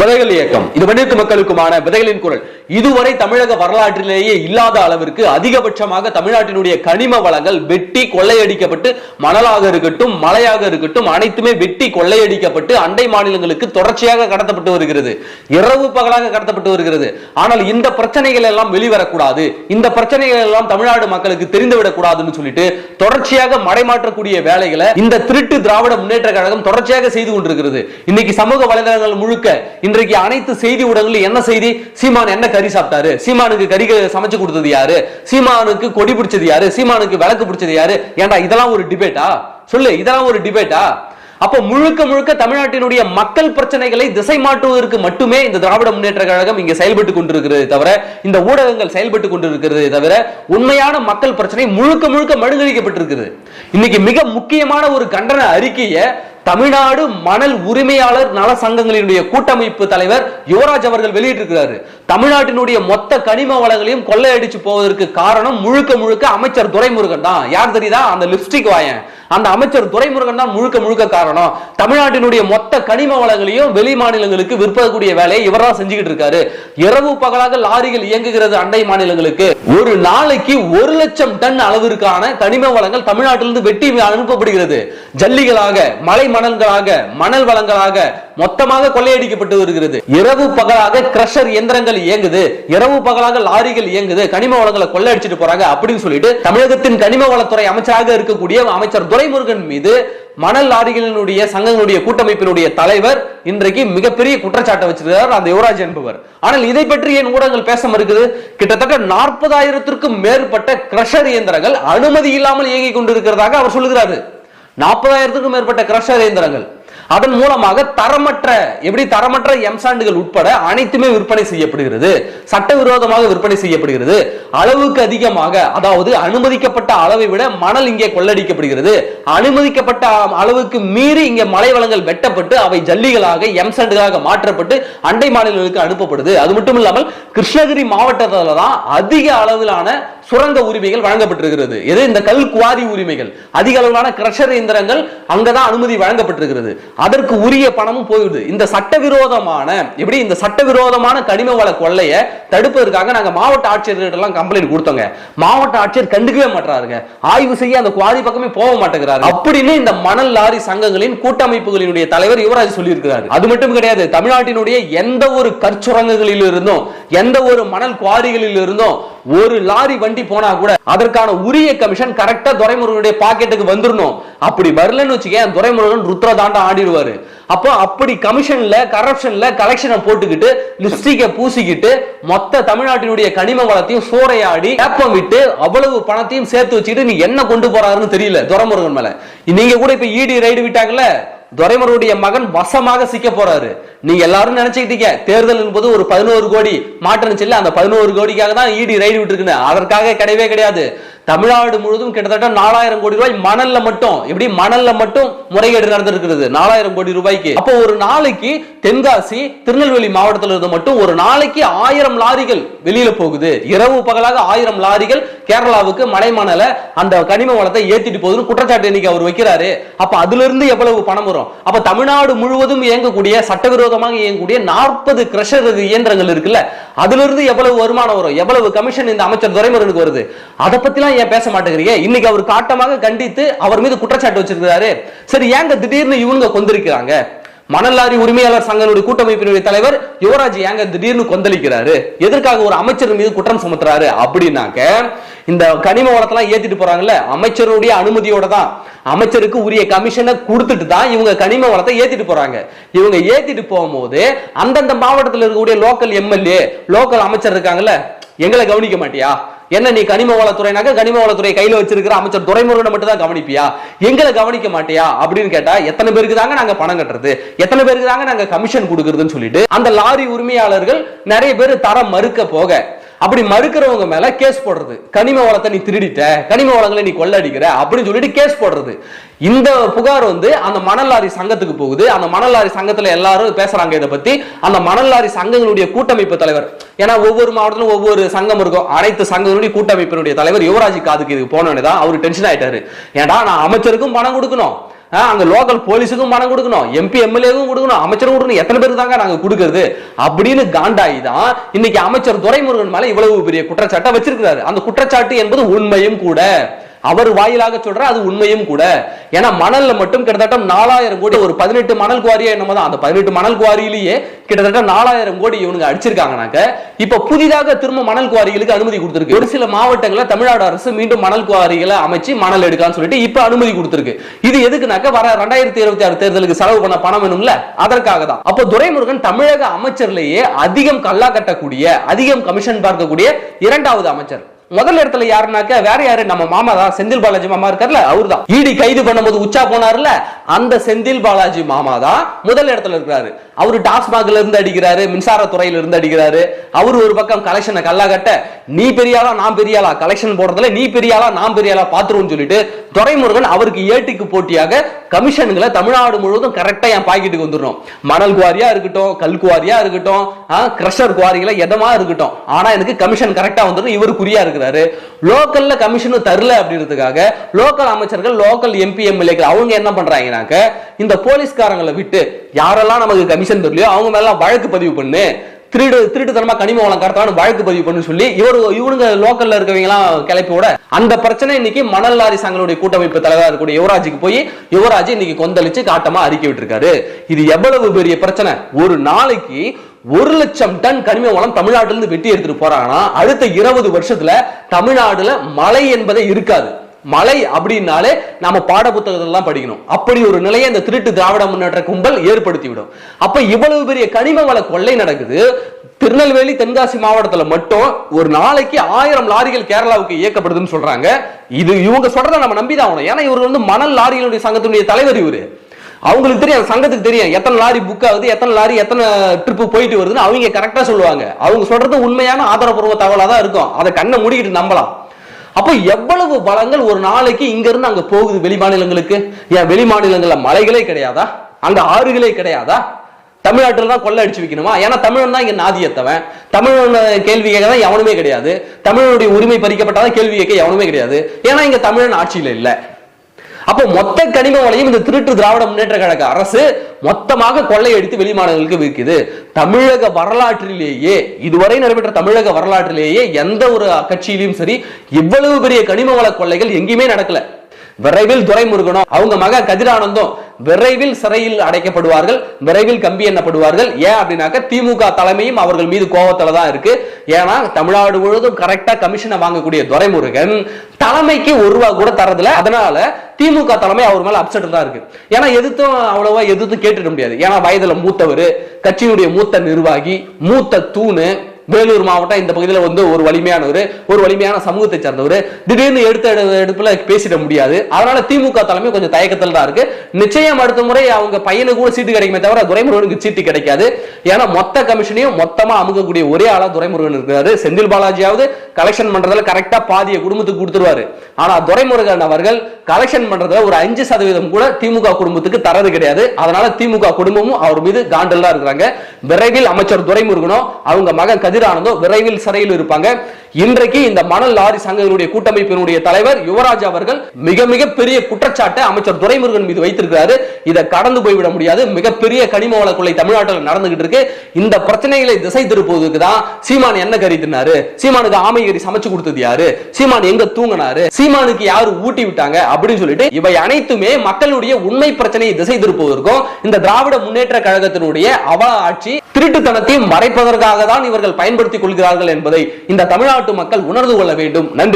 விதைகள் இயக்கம் இது அனைத்து மக்களுக்குமான விதைகளின் குரல். இதுவரை தமிழக வரலாற்றிலேயே இல்லாத அளவிற்கு அதிகபட்சமாக தமிழ்நாட்டினுடைய கனிம வளங்கள் வெட்டி கொள்ளையடிக்கப்பட்டு, மணலாக இருக்கட்டும் மலையாக இருக்கட்டும் அனைத்துமே வெட்டி கொள்ளையடிக்கப்பட்டு அண்டை மாநிலங்களுக்கு தொடர்ச்சியாக கடத்தப்பட்டு வருகிறது. இரவு பகலாக கடத்தப்பட்டு வருகிறது. ஆனால் இந்த பிரச்சனைகள் எல்லாம் வெளிவரக்கூடாது, இந்த பிரச்சனைகள் எல்லாம் தமிழ்நாடு மக்களுக்கு தெரிந்துவிடக் கூடாதுன்னு சொல்லிட்டு தொடர்ச்சியாக மடைமாற்றக்கூடிய வேலைகளை இந்த திருட்டு திராவிட முன்னேற்ற கழகம் தொடர்ச்சியாக செய்து கொண்டிருக்கிறது. இன்னைக்கு சமூக வலைதளங்கள் முழுக்க இன்றைக்கு அனைத்து செய்தி ஊடகங்கள் என்ன செய்தி? சீமான் என்ன கறி சாப்பிட்டாரு, சீமானுக்கு கறி சமைச்சு கொடுத்தது யாரு, சீமானுக்கு கொடி பிடிச்சது யாரு, சீமானுக்கு விளக்கு பிடிச்சது யாரு? ஏண்டா இதெல்லாம் ஒரு டிபேட்டா? சொல்லு, இதெல்லாம் ஒரு டிபேட்டா? அப்ப முழுக்க முழுக்க தமிழ்நாட்டினுடைய மக்கள் பிரச்சனைகளை திசை மாற்றுவதற்கு மட்டுமே இந்த திராவிட முன்னேற்ற கழகம் இங்க செயல்பட்டு கொண்டிருக்கிறது தவிர, இந்த ஊடகங்கள் செயல்பட்டு கொண்டிருக்கிறது தவிர, உண்மையான மக்கள் பிரச்சனை முழுக்க முழுக்க மழுங்கடிக்கப்பட்டிருக்கிறது. இன்னைக்கு மிக முக்கியமான ஒரு கண்டன அறிக்கையை தமிழ்நாடு மணல் உரிமையாளர் நல சங்கங்களினுடைய கூட்டமைப்பு தலைவர் யுவராஜ் அவர்கள் வெளியிட்டிருக்கிறார். தமிழ்நாட்டினுடைய மொத்த கனிம வளங்களையும் கொள்ளையடிச்சு போவதற்கு காரணம் முழுக்க முழுக்க அமைச்சர் துரைமுருகன் தான். யார் தெரியுதா? அந்த லிப்ஸ்டிக் வாயன், அந்த அமைச்சர் துரைமுருகன் தான் முழுக்க முழுக்க காரணம். தமிழ்நாட்டினுடைய மொத்த கனிம வளங்களையும் வெளி மாநிலங்களுக்கு விற்பக்கூடிய வேலையை இவர் தான் செஞ்சுக்கிட்டு இருக்காரு. இரவு பகலாக லாரிகள் இயங்குகிறது அண்டை மாநிலங்களுக்கு. ஒரு நாளைக்கு 1 லட்சம் டன் அளவிற்கான கனிம வளங்கள் தமிழ்நாட்டிலிருந்து வெட்டி அனுப்பப்படுகிறது. ஜல்லிகளாக, மலை மணல்களாக, மணல் வளங்களாக மொத்தமாக கொள்ளையடிக்கப்பட்டு வருகிறது. இரவு பகலாக கிரஷர் இயந்திரங்கள் இயங்குது, இரவு பகலாக லாரிகள் இயங்குது, கனிம வளங்களை கொள்ளையடிச்சிட்டு போறாங்க அப்படின்னு சொல்லிட்டு தமிழகத்தின் கனிம வளத்துறை அமைச்சராக இருக்கக்கூடிய அமைச்சர் துரைமுருகன் மீது மணல் லாரிகளினுடைய சங்கங்களுடைய கூட்டமைப்பினுடைய தலைவர் இன்றைக்கு மிகப்பெரிய குற்றச்சாட்டை வச்சிருக்கிறார், அந்த யுவராஜ் என்பவர். ஆனால் இதை பற்றி ஏன் ஊடகங்கள் பேச மறுக்குது? கிட்டத்தட்ட 40,000த்திற்கும் மேற்பட்ட கிரஷர் இயந்திரங்கள் அனுமதி இல்லாமல் இயங்கிக் கொண்டிருக்கிறதாக அவர் சொல்லுகிறாரு. 40,000த்திற்கும் மேற்பட்ட கிரஷர் இயந்திரங்கள், அதன் மூலமாக தரமற்ற எம்சாண்டுகள் உட்பட அனைத்துமே விற்பனை செய்யப்படுகிறது, சட்டவிரோதமாக விற்பனை செய்யப்படுகிறது. அளவுக்கு அதிகமாக, அதாவது அனுமதிக்கப்பட்ட அளவை விட மணல் இங்கே கொள்ளடிக்கப்படுகிறது. அனுமதிக்கப்பட்ட அளவுக்கு மீறி இங்கே மலை வளங்கள் வெட்டப்பட்டு அவை ஜல்லிகளாக, எம்சாண்டுகளாக மாற்றப்பட்டு அண்டை மாநிலங்களுக்கு அனுப்பப்படுது. அது மட்டும் இல்லாமல் கிருஷ்ணகிரி மாவட்டத்தில் தான் அதிக அளவிலான சுரங்க உரிமைகள் வழங்கப்பட்டிருக்கிறது. எது? இந்த கல் குவாரி உரிமைகள், அதிக அளவிலான கிரஷர் இயந்திரங்கள் அங்கதான் அனுமதி வழங்கப்பட்டிருக்கிறது. அதற்கு உரிய பணமும் போயிடுது. இந்த சட்டவிரோதமான கனிம வள கொள்ளையை தடுப்பதற்காக நாங்க மாவட்ட ஆட்சியர்களிடம் கம்ப்ளைண்ட் கொடுத்தோங்க. மாவட்ட ஆட்சியர் கண்டுக்கவே மாட்டாருங்க, ஆய்வு செய்ய அந்த குவாரி பக்கமே போக மாட்டேங்கிறாரு அப்படின்னு இந்த மணல் லாரி சங்கங்களின் கூட்டமைப்புகளினுடைய தலைவர் யுவராஜ் சொல்லி இருக்கிறார். அது மட்டும் கிடையாது, தமிழ்நாட்டினுடைய எந்த ஒரு கற்சுரங்கங்களில் இருந்தும், எந்த ஒரு மணல் குவாரிகளில் இருந்தும் ஒரு லாரி வண்டி போனா கூட அதற்கான உரிய கமிஷன் கரெக்டா துரைமுருகனுடைய பாக்கெட்டுக்கு வந்துடணும். அப்படி வரலன்னு வச்சுக்க, துரைமுருகன் ருத்ரதாண்டா ஆடிடுவாரு. அப்போ அப்படி கமிஷன்ல, கரப்ஷன்ல கலெக்ஷனை போட்டுக்கிட்டு, லிப்ஸ்டிக்கை பூசிக்கிட்டு மொத்த தமிழ்நாட்டினுடைய கனிம வளத்தையும் சூறையாடி ஏப்பம் விட்டு அவ்வளவு பணத்தையும் சேர்த்து வச்சுக்கிட்டு நீ என்ன கொண்டு போறாருன்னு தெரியல துரைமுருகன் மேல. நீங்க கூட இப்ப இடி ரைடு விட்டாங்கல்ல, துரைமுருகனுடைய மகன் வசமாக சிக்க போறாரு. நீங்க எல்லாரும் நினைச்சுக்கிட்டீங்க தேர்தல் என்பது ஒரு 11 கோடி மாற்றணும் சொல்ல, அந்த 11 கோடிக்காக தான் இடி ரைடு விட்டுருக்குன்னு. அதற்காக கிடையவே கிடையாது. தமிழ்நாடு முழுவதும் கிட்டத்தட்ட 4,000 கோடி ரூபாய் மணல்ல மட்டும் முறைகேடு நடந்திருக்கிறது. 4,000 கோடி ரூபாய்க்கு. அப்போ ஒரு நாளைக்கு தென்காசி, திருநெல்வேலி மாவட்டத்தில் இருந்து மட்டும் ஒரு நாளைக்கு 1000 லாரிகள் வெளியில போகுது. இரவு பகலாக 1000 லாரிகள் கேரளாவுக்கு மலை மணல, அந்த கனிம வளத்தை ஏத்திட்டு போகுதுன்னு குற்றச்சாட்டு இன்னைக்கு அவர் வைக்கிறாரு. அப்ப அதுல இருந்து எவ்வளவு பணம் வரும்? அப்ப தமிழ்நாடு முழுவதும் இயங்கக்கூடிய, சட்டவிரோதமாக இயங்கக்கூடிய 40 கிரஷர் இயந்திரங்கள் இருக்குல்ல, அதுல இருந்து எவ்வளவு வருமானம் வரும்? எவ்வளவு கமிஷன் இந்த அமைச்சர் துரைமுருகனுக்கு வருது? அதை பத்தி ஏன் பேச மாட்டேங்கிறீங்க? இன்னைக்கு அவர் காட்டமாக கண்டித்து அவர் மீது குற்றச்சாட்டு வச்சிருக்கிறாரு. சரி, ஏங்க திடீர்னு இவங்க கொந்தளிக்கிறாங்க? மணல் லாரி உரிமையாளர் சங்கங்களுடைய கூட்டமைப்பினுடைய தலைவர் யுவராஜ் ஏங்க திடீர்னு கொந்தளிக்கிறாரு? எதற்காக ஒரு அமைச்சர் மீது குற்றம் சுமத்துறாரு அப்படின்னாக்க, இந்த கனிம வளத்தெல்லாம் ஏத்திட்டு போறாங்கல்ல, அமைச்சருடைய அனுமதியோட தான், அமைச்சருக்கு உரிய கமிஷனை கொடுத்துட்டு தான் இவங்க கனிம வளத்தை ஏத்திட்டு போறாங்க. இவங்க ஏத்திட்டு போகும்போது அந்தந்த மாவட்டத்தில் இருக்கக்கூடிய லோக்கல் எம்எல்ஏ, லோக்கல் அமைச்சர் இருக்காங்கல்ல, எங்களை கவனிக்க மாட்டியா? என்ன நீ கனிம வளத்துறைனாக்க கனிம வளத்துறை கையில வச்சிருக்கிற அமைச்சர் துரைமுருகனை மட்டும் தான் கவனிப்பியா? எங்களை கவனிக்க மாட்டியா அப்படின்னு கேட்டா, எத்தனை பேருக்கு தாங்க நாங்க பணம் கட்டுறது, எத்தனை பேருக்கு தாங்க நாங்க கமிஷன் கொடுக்கறதுன்னு சொல்லிட்டு அந்த லாரி உரிமையாளர்கள் நிறைய பேர் தர மறுக்க போக, அப்படி மறுக்கிறவங்க மேல கேஸ் போடுறது. கனிம வளத்தை நீ திருடிட்ட, கனிம வளங்களை நீ கொள்ளடிக்கிற அப்படின்னு சொல்லிட்டு கேஸ் போடுறது. இந்த புகார் அந்த மணல் லாரி சங்கத்துக்கு போகுது. அந்த மணல் லாரி சங்கத்துல எல்லாரும் பேசுறாங்க இதை பத்தி. அந்த மணல் லாரி சங்கங்களுடைய கூட்டமைப்பு தலைவர், ஏன்னா ஒவ்வொரு மாவட்டத்திலும் ஒவ்வொரு சங்கம் இருக்கும், அனைத்து சங்கங்களுடைய கூட்டமைப்பினுடைய தலைவர் யுவராஜ் காதுக்கு இதுக்கு போனோன்னு தான் அவரு டென்ஷன் ஆயிட்டாரு. ஏன்டா நான் அமைச்சருக்கும் பணம் கொடுக்கணும், அங்க லோக்கல் போலீஸுக்கும் பணம் கொடுக்கணும், எம்பி எம்எல்ஏக்கும் கொடுக்கணும், அமைச்சரும் கொடுக்கணும், எத்தனை பேருக்கு தாங்க நாங்க கொடுக்கிறது அப்படின்னு காண்டாயிதான் இன்னைக்கு அமைச்சர் துரைமுருகன் மேல இவ்வளவு பெரிய குற்றச்சாட்டை வச்சிருக்கிறாரு. அந்த குற்றச்சாட்டு என்பது உண்மையும் கூட, அவர் வாயிலாக சொல்ற அது உண்மையும் கூட. ஏன்னா மணல்ல மட்டும் கிட்டத்தட்ட 4000 கோடி, ஒரு 18 மணல் குவாரியா என்னமோதான், அந்த 18 மணல் குவாரியிலேயே கிட்டத்தட்ட 4000 கோடி இவனுங்க அடிச்சிருக்காங்கனாக்க இப்ப புதிதாக திரும்ப மணல் குவாரிகளுக்கு அனுமதி கொடுத்திருக்கு. ஒரு சில மாவட்டங்களில் தமிழ்நாடு அரசு மீண்டும் மணல் குவாரிகளை அமைச்சு மணல் எடுக்கலாம்னு சொல்லிட்டு இப்ப அனுமதி கொடுத்திருக்கு. இது எதுக்குனாக்க வர 2026 தேர்தலுக்கு செலவு பண்ண பணம் வேணும்ல, அதற்காக தான். அப்போ துரைமுருகன் தமிழக அமைச்சர்லேயே அதிகம் கல்லா கட்டக்கூடிய, அதிகம் கமிஷன் பார்க்கக்கூடிய இரண்டாவது அமைச்சர். முதல் இடத்துல யாருனாக்க வேற யாரு, நம்ம மாமா தான், செந்தில் பாலாஜி மாமா இருக்காருல்ல, அவரு தான். ஈடி கைது பண்ணும்போது உச்சா போனார்ல, அந்த செந்தில் பாலாஜி மாமா தான் முதல் இடத்துல இருக்கிறாரு. அவரு டாஸ்மாக்ல இருந்து அடிக்கிறாரு, மின்சாரத்துறையில இருந்து அடிக்கிறாரு. அவரு ஒரு பக்கம் கலெக்ஷனை கல்லா கட்ட, நீ பெரியாளா நான் பெரியாளா, கலெக்ஷன் போடுறதுல நீ பெரியாளா நான் பெரியாளா பாத்துருவோம் சொல்லிட்டு துரைமுருகன் அவருக்கு ஏட்டிக்கு போட்டியாக கமிஷன்களை தமிழ்நாடு முழுவதும் கரெக்டா என் பாக்கெட்டுக்கு வந்துடும். மணல் குவாரியா இருக்கட்டும், கல் குவாரியா இருக்கட்டும், கிரஷர் குவாரிகளை எதமா இருக்கட்டும், ஆனா எனக்கு கமிஷன் கரெக்டா வந்துடும். இவரு குறியா இருக்கு. லோக்கல்ல கமிஷன் தரல அப்படின்றதுக்காக லோக்கல் அமைச்சர்கள், லோக்கல் எம்பி எம்எல்ஏக்கள் அவங்க என்ன பண்றாங்கனாக்க இந்த போலீஸ்காரங்களை விட்டு யாரெல்லாம் நமக்கு கமிஷன் தரலையோ அவங்க மேல வழக்கு பதிவு பண்ணு, திருட்டுத்தனமா கனிம வளம் கடத்தான வழக்கு பதிவு பண்ணு சொல்லி இவனுங்க லோக்கல்ல இருக்கவங்க எல்லாம் கிளப்பியோட அந்த பிரச்சனை இன்னைக்கு மணல் லாரி சங்களுடைய கூட்டமைப்பு தலைவராக இருக்கக்கூடிய யுவராஜுக்கு போய் யுவராஜ் இன்னைக்கு கொந்தளிச்சு காட்டமா அறிக்கை விட்டுருக்காரு. இது எவ்வளவு பெரிய பிரச்சனை. ஒரு நாளைக்கு 1,00,000 டன் கனிம வளம் தமிழ்நாட்டிலிருந்து வெட்டி எடுத்துட்டு போறாங்கன்னா அடுத்த 20 வருஷத்துல தமிழ்நாடுல மழை என்பதே இருக்காது. மழை அப்படின்னாலே நாம பாட புத்தகத்தெல்லாம் படிக்கணும். அப்படி ஒரு நிலையை இந்த திருட்டு திராவிட முன்னேற்ற கும்பல் ஏற்படுத்திவிடும். அப்ப இவ்வளவு பெரிய கனிம வள கொள்ளை நடக்குது. திருநெல்வேலி தென்காசி மாவட்டத்துல மட்டும் ஒரு நாளைக்கு 1000 லாரிகள் கேரளாவுக்கு இயக்கப்படுதுன்னு சொல்றாங்க. இது இவங்க சொல்றத நம்ம நம்பிதான் ஆகணும். ஏன்னா இவர் வந்து மணல் லாரிகளுடைய சங்கத்தினுடைய தலைவர். இவரு அவங்களுக்கு தெரியும், சங்கத்துக்கு தெரியும் எத்தனை லாரி புக் ஆகுது, எத்தனை லாரி எத்தனை ட்ரிப்பு போயிட்டு வருதுன்னு அவங்க கரெக்டா சொல்லுவாங்க. அவங்க சொல்றது உண்மையான ஆதாரப்பூர்வ தகவலா தான் இருக்கும். அதை கண்ணை மூடிக்கிட்டு நம்பலாம். அப்போ எவ்வளவு வளங்கள் ஒரு நாளைக்கு இங்க இருந்து அங்க போகுது வெளி மாநிலங்களுக்கு. ஏன் வெளி மாநிலங்கள்ல மலைகளே கிடையாதா, அங்க ஆறுகளே கிடையாதா? தமிழ்நாட்டில் தான் கொள்ளை அடிச்சு வைக்கணுமா? ஏன்னா தமிழன் தான் இங்க நாதியத்தவன். தமிழன் கேள்வி கேட்க தான் எவனுமே கிடையாது. தமிழனுடைய உரிமை பறிக்கப்பட்டாதான் கேள்வி கேட்க எவனுமே கிடையாது. ஏன்னா இங்க தமிழன் ஆட்சியில இல்ல. அப்போ மொத்த கனிம வளையும் இந்த திருட்டு திராவிட முன்னேற்ற கழக அரசு மொத்தமாக கொள்ளையடித்து வெளிமாநிலங்களுக்கு விற்குது. தமிழக வரலாற்றிலேயே, இதுவரை நடைபெற்ற தமிழக வரலாற்றிலேயே எந்த ஒரு கட்சியிலும் சரி இவ்வளவு பெரிய கனிம வள கொள்ளைகள் எங்கேயுமே நடக்கல. விரைவில் துரைமுருகனும் அவங்க மக கதிரானந்தும் விரைவில் சிறையில் அடைக்கப்படுவார்கள், விரைவில் கம்பி எண்ணப்படுவார்கள். ஏன் அப்படின்னாக்க திமுக தலைமையும் அவர்கள் மீது கோபத்துல தான் இருக்கு. ஏன்னா தமிழ்நாடு முழுவதும் கரெக்டா கமிஷனை வாங்கக்கூடிய துரைமுருகன் தலைமைக்கு ₹1 கூட தரதில்ல. அதனால திமுக தலைமை அவர் மேல அப்செட் தான் இருக்கு. ஏன்னா அவ்வளவா எதிர்த்தும் கேட்டுட முடியாது. ஏன்னா வயதுல மூத்தவர், கட்சியினுடைய மூத்த நிர்வாகி, மூத்த தூணு, வேலூர் மாவட்டம் இந்த பகுதியில் வந்து ஒரு வலிமையான சமூகத்தை சேர்ந்தவர், திடீர்னு எடுப்புல பேசிட முடியாது. அதனால திமுக தலைமை கொஞ்சம் தயக்கத்தில் தான் இருக்கு. நிச்சயம் அடுத்த முறை அவங்க பையனுக்கு கூட சீட்டு கிடைக்குமே தவிர துரைமுருகனுக்கு சீட்டு கிடைக்காது. ஏன்னா மொத்த கமிஷனையும் மொத்தமா அமுக்கக்கூடிய ஒரே ஆளா துரைமுருகன் இருக்கிறாரு. செந்தில் பாலாஜியாவது கலெக்ஷன் பண்றதுல கரெக்டா பாதிய குடும்பத்துக்கு கொடுத்துருவாரு. ஆனா துரைமுருகன் அவர்கள் கலெக்ஷன் பண்றதுல ஒரு 5% கூட திமுக குடும்பத்துக்கு தரது கிடையாது. அதனால திமுக குடும்பமும் அவர் மீது காண்டல் தான் இருக்கிறாங்க. விரைவில் அமைச்சர் துரைமுருகனோ அவங்க மகன் கதிரானந்தோ விரைவில் சிறையில் இருப்பாங்க. இன்றைக்கு இந்த மணல் லாரி சங்கங்களுடைய கூட்டமைப்பினுடைய தலைவர் யுவராஜ் அவர்கள் மிக பெரிய குற்றச்சாட்டை அமைச்சர் துரைமுருகன் மீது வைத்திருக்கிறாரு. இதை கடந்து போய்விட முடியாது. மிகப்பெரிய கனிம வள கொள்ளை தமிழ்நாட்டில் நடந்துகிட்டு இருக்கு. இந்த பிரச்சனைகளை திசை திருப்புவதற்கு தான் சீமான் என்ன கறி தின்னாரு, சீமானுக்கு ஆமை கறி சமைச்சு கொடுத்தது யாரு, சீமான் எங்க தூங்கினாரு, சீமானுக்கு யாரு ஊட்டி விட்டாங்க அப்படின்னு சொல்லிட்டு இவை அனைத்துமே மக்களுடைய உண்மை பிரச்சனையை திசை திருப்புவதற்கும் இந்த திராவிட முன்னேற்ற கழகத்தினுடைய ஆட்சி திருட்டுத்தனத்தை மறைப்பதற்காக தான் இவர்கள் பயன்படுத்திக் கொள்கிறார்கள் என்பதை இந்த தமிழ்நாட்டு மக்கள் உணர்ந்து கொள்ள வேண்டும். நன்றி.